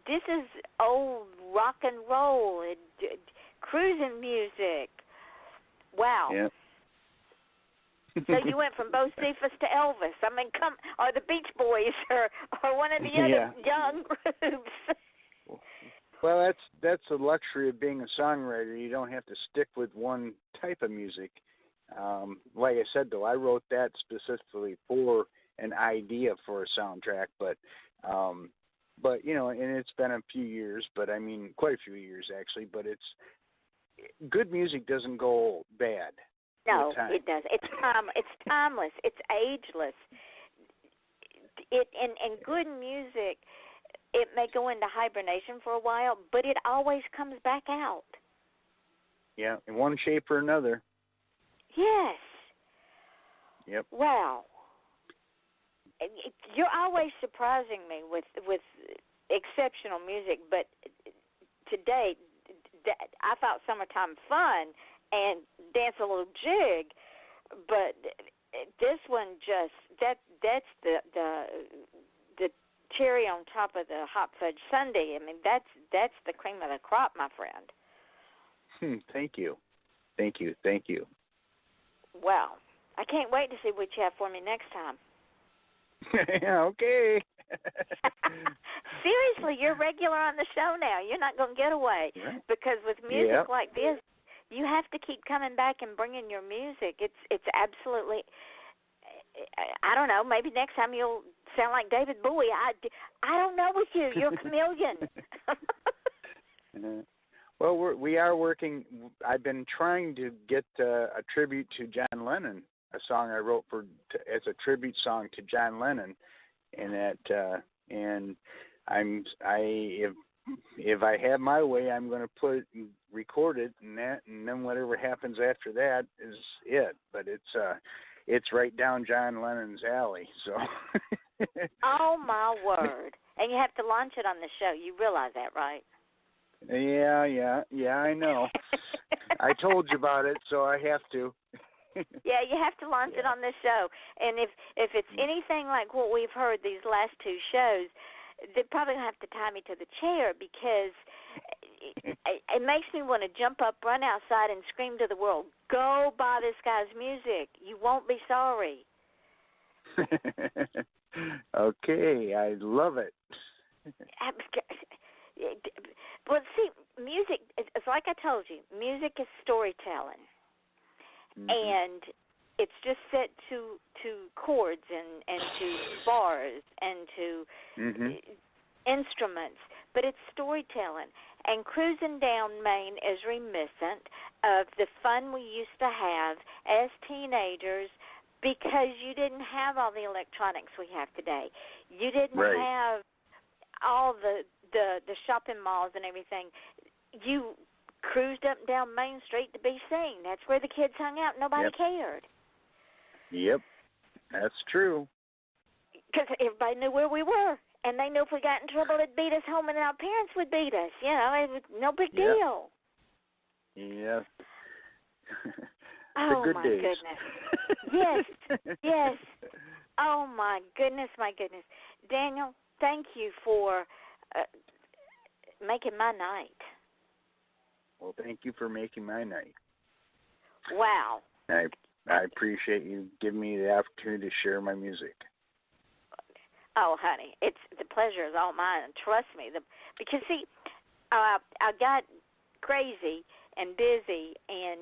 [SPEAKER 7] This is old rock and roll, cruising music. Wow.
[SPEAKER 2] Yep.
[SPEAKER 7] So you went from Bo Cephas to Elvis. I mean, or the Beach Boys, or one of the other young groups.
[SPEAKER 2] Well, that's the luxury of being a songwriter. You don't have to stick with one type of music. Like I said, though, I wrote that specifically for an idea for a soundtrack, but you know, and it's been a few years, but I mean, quite a few years actually. But good music doesn't go bad.
[SPEAKER 7] No, it does. It's timeless. It's ageless. And good music, it may go into hibernation for a while, but it always comes back out.
[SPEAKER 2] Yeah, in one shape or another.
[SPEAKER 7] Yes.
[SPEAKER 2] Yep.
[SPEAKER 7] Wow. You're always surprising me with exceptional music, but today I thought Summertime Fun and Dance a Little Jig, but this one that's the cherry on top of the hot fudge sundae. I mean, that's the cream of the crop, my friend.
[SPEAKER 2] Thank you.
[SPEAKER 7] Well, I can't wait to see what you have for me next time.
[SPEAKER 2] Okay.
[SPEAKER 7] Seriously, you're regular on the show now. You're not going to get away, because with music like this, you have to keep coming back and bringing your music. It's absolutely, I don't know, maybe next time you'll sound like David Bowie. I don't know with you. You're a chameleon.
[SPEAKER 2] Well, we are working. I've been trying to get a tribute to John Lennon, a song I wrote as a tribute song to John Lennon, and if I have my way, I'm going to record it, and then whatever happens after that is it. But it's right down John Lennon's alley. So.
[SPEAKER 7] Oh my word! And you have to launch it on the show. You realize that, right?
[SPEAKER 2] Yeah. I know. I told you about it, so I have to.
[SPEAKER 7] Yeah, you have to launch it on the show. And if it's anything like what we've heard these last two shows, they're probably going to have to tie me to the chair, because it makes me want to jump up, run outside, and scream to the world, go buy this guy's music. You won't be sorry.
[SPEAKER 2] Okay, I love it.
[SPEAKER 7] Well, see, music, it's like I told you, music is storytelling. And it's just set to chords and to bars and to instruments, but it's storytelling. And cruising down Maine is reminiscent of the fun we used to have as teenagers, because you didn't have all the electronics we have today. You didn't have all the shopping malls and everything. You cruised up and down Main Street to be seen. That's where the kids hung out. Nobody cared.
[SPEAKER 2] Yep, that's true.
[SPEAKER 7] Because everybody knew where we were, and they knew if we got in trouble, they'd beat us home, and our parents would beat us. You know, it was no big deal.
[SPEAKER 2] Yes.
[SPEAKER 7] Oh,
[SPEAKER 2] good
[SPEAKER 7] my
[SPEAKER 2] days.
[SPEAKER 7] Goodness. Yes. Oh, my goodness. Daniel, thank you for making my night.
[SPEAKER 2] Well, thank you for making my night.
[SPEAKER 7] Wow.
[SPEAKER 2] I appreciate you giving me the opportunity to share my music.
[SPEAKER 7] Oh, honey, the pleasure is all mine. And trust me, because see, I got crazy and busy and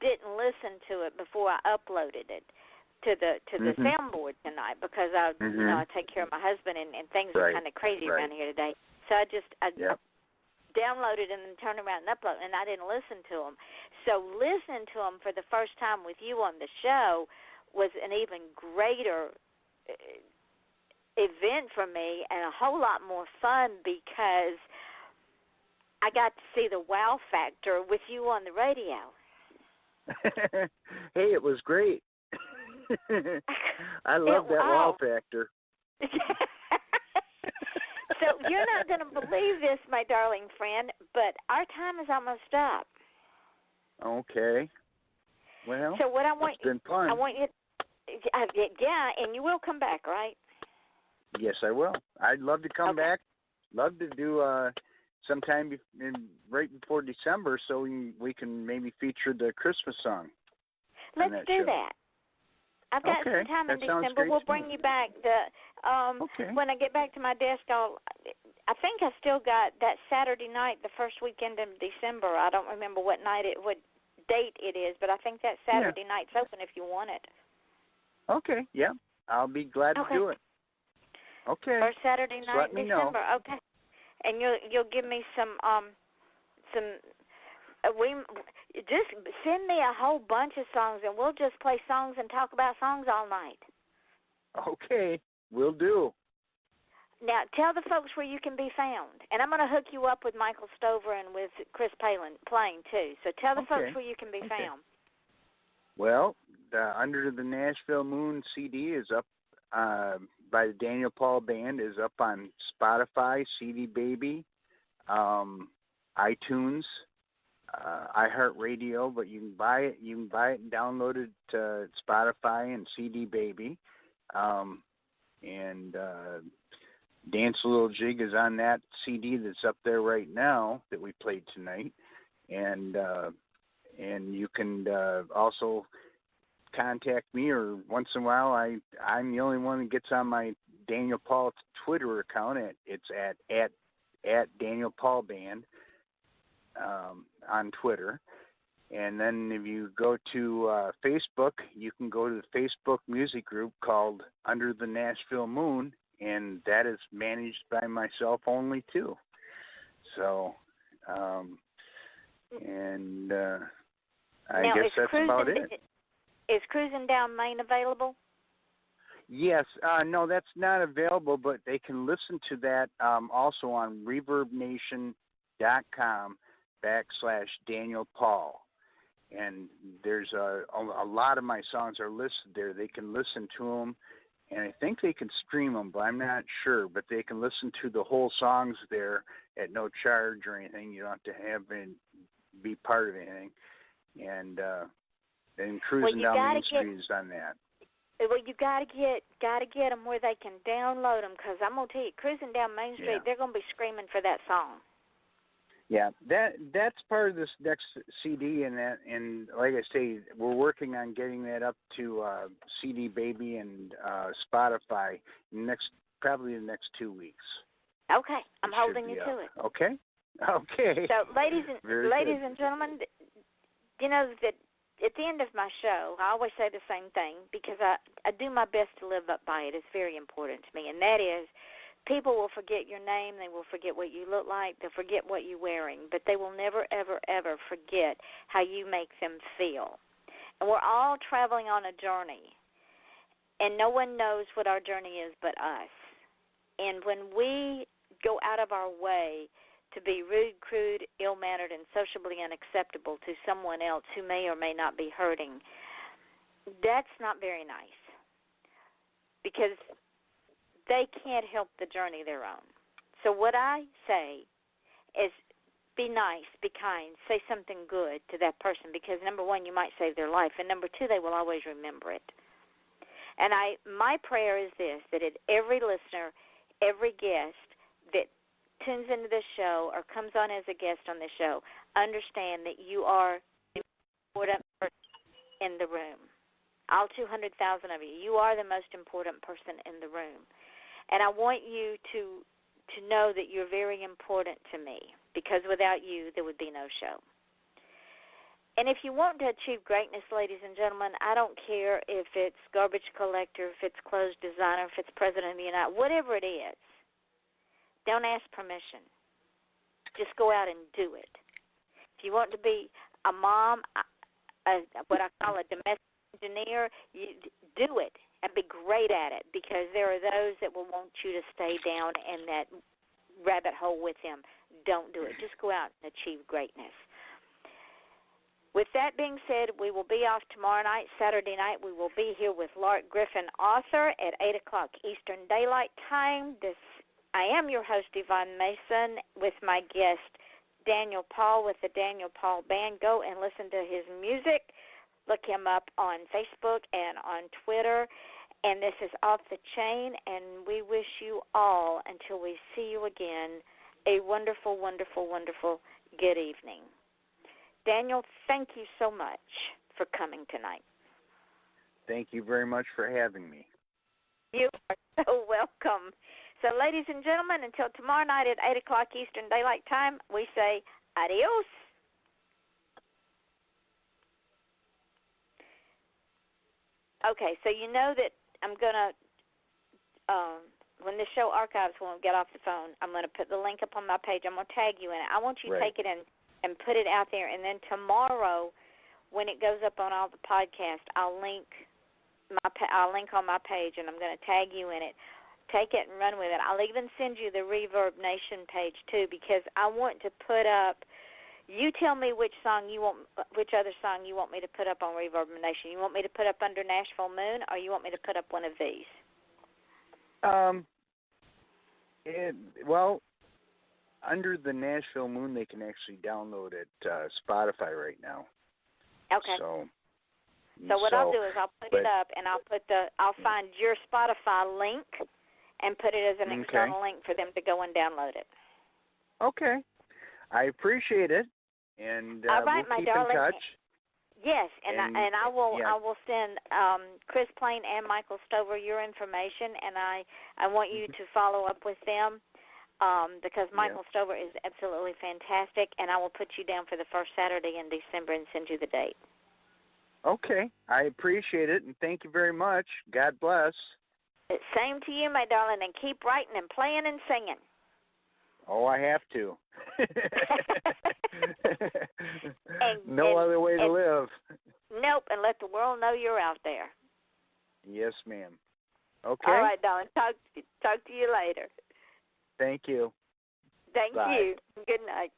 [SPEAKER 7] didn't listen to it before I uploaded it to the soundboard tonight, because I take care of my husband and things are kind of crazy around here today. So I downloaded and then turned around and uploaded, and I didn't listen to them. So listening to them for the first time with you on the show was an even greater event for me, and a whole lot more fun, because I got to see the wow factor with you on the radio.
[SPEAKER 2] Hey, it was great. I love that wow factor.
[SPEAKER 7] So you're not going to believe this, my darling friend, but our time is almost up.
[SPEAKER 2] Okay. Well,
[SPEAKER 7] so what I want,
[SPEAKER 2] it's been fun.
[SPEAKER 7] I want you, yeah, and you will come back, right?
[SPEAKER 2] Yes, I will. I'd love to come back. Love to do sometime right before December, so we can maybe feature the Christmas song.
[SPEAKER 7] Let's do that. I've got some time in December. We'll bring you back. When I get back to my desk, I think I still got that Saturday night, the first weekend in December. I don't remember what date it is, but I think that Saturday night's open if you want it.
[SPEAKER 2] Okay, yeah. I'll be glad to do it. Okay.
[SPEAKER 7] First Saturday night in December.
[SPEAKER 2] Know.
[SPEAKER 7] Okay. And you'll give me some just send me a whole bunch of songs, and we'll just play songs and talk about songs all night.
[SPEAKER 2] Okay, will do.
[SPEAKER 7] Now, tell the folks where you can be found. And I'm going to hook you up with Michael Stover and with Chris Palin playing, too. So tell the folks where you can be found.
[SPEAKER 2] Well, the Under the Nashville Moon CD is up by the Daniel Paul Band, is up on Spotify, cdbaby, iTunes, iHeartRadio, but you can buy it. You can buy it and download it to Spotify and cdbaby. And Dance a Little Jig is on that CD that's up there right now that we played tonight. And you can also contact me, or once in a while I'm the only one that gets on my Daniel Paul Twitter account. It's at Daniel Paul Band on Twitter. And then if you go to Facebook, you can go to the Facebook music group called Under the Nashville Moon, and that is managed by myself only too. So, I guess that's about it.
[SPEAKER 7] Is Cruising Down Main available?
[SPEAKER 2] Yes. No, that's not available, but they can listen to that also on ReverbNation.com/Daniel Paul. And there's a lot of my songs are listed there. They can listen to them, and I think they can stream them, but I'm not sure. But they can listen to the whole songs there at no charge or anything. You don't have to be part of anything. And Cruising Down Main Street is on that.
[SPEAKER 7] Well, you gotta get them where they can download them, because I'm gonna tell you, Cruising Down Main Street, they're gonna be screaming for that song.
[SPEAKER 2] Yeah, that's part of this next CD, and like I say, we're working on getting that up to cdbaby and Spotify probably the next 2 weeks.
[SPEAKER 7] Okay, I'm holding you to it.
[SPEAKER 2] Okay. So,
[SPEAKER 7] ladies and gentlemen, you know that at the end of my show, I always say the same thing, because I do my best to live up by it. It's very important to me, and that is, people will forget your name, they will forget what you look like, they'll forget what you're wearing, but they will never, ever, ever forget how you make them feel. And we're all traveling on a journey, and no one knows what our journey is but us. And when we go out of our way to be rude, crude, ill-mannered, and socially unacceptable to someone else who may or may not be hurting, that's not very nice, because they can't help the journey they're on. So what I say is, be nice, be kind, say something good to that person, because number one, you might save their life, and number two, they will always remember it. And my prayer is this, that every listener, every guest that tunes into this show or comes on as a guest on this show, understand that you are the important person in the room. All 200,000 of you, you are the most important person in the room. And I want you to know that you're very important to me, because without you, there would be no show. And if you want to achieve greatness, ladies and gentlemen, I don't care if it's garbage collector, if it's clothes designer, if it's president of the United States, whatever it is, don't ask permission. Just go out and do it. If you want to be a mom, what I call a domestic engineer, you do it. And be great at it, because there are those that will want you to stay down in that rabbit hole with them. don't do it. Just go out and achieve greatness. With that being said, we will be off tomorrow night, Saturday night. We will be here with Lark Griffin, author, at 8 o'clock Eastern Daylight Time. I am your host, Yvonne Mason, with my guest, Daniel Paul with the Daniel Paul Band. Go and listen to his music. Look him up on Facebook and on Twitter. And this is Off the Chain, and we wish you all, until we see you again, a wonderful, wonderful, wonderful good evening. Daniel, thank you so much for coming tonight.
[SPEAKER 2] Thank you very much for having me.
[SPEAKER 7] You are so welcome. So, ladies and gentlemen, until tomorrow night at 8 o'clock Eastern Daylight Time, we say adios. Okay, so you know that I'm going to, when the show archives, when we get off the phone, I'm going to put the link up on my page. I'm going to tag you in it. I want you to take it in and put it out there. And then tomorrow, when it goes up on all the podcasts, I'll link on my page, and I'm going to tag you in it. Take it and run with it. I'll even send you the Reverb Nation page, too, because I want to put up, you tell me which other song you want me to put up on Reverb Nation. You want me to put up Under Nashville Moon, or you want me to put up one of these?
[SPEAKER 2] Well, Under the Nashville Moon, they can actually download it Spotify right now.
[SPEAKER 7] Okay.
[SPEAKER 2] So
[SPEAKER 7] what I'll do is I'll put it up, and I'll find your Spotify link and put it as an external link for them to go and download it.
[SPEAKER 2] Okay. I appreciate it, and
[SPEAKER 7] all right,
[SPEAKER 2] we'll
[SPEAKER 7] my
[SPEAKER 2] keep
[SPEAKER 7] darling.
[SPEAKER 2] in touch.
[SPEAKER 7] Yes, and I will send Chris Plain and Michael Stover your information, and I want you to follow up with them because Michael Stover is absolutely fantastic, and I will put you down for the first Saturday in December and send you the date.
[SPEAKER 2] Okay, I appreciate it, and thank you very much. God bless.
[SPEAKER 7] Same to you, my darling, and keep writing and playing and singing.
[SPEAKER 2] Oh, I have to. No other way to live.
[SPEAKER 7] Nope, and let the world know you're out there.
[SPEAKER 2] Yes, ma'am. Okay.
[SPEAKER 7] All right, darling. Talk to you later.
[SPEAKER 2] Thank you.
[SPEAKER 7] Thank
[SPEAKER 2] Bye.
[SPEAKER 7] you. Good night.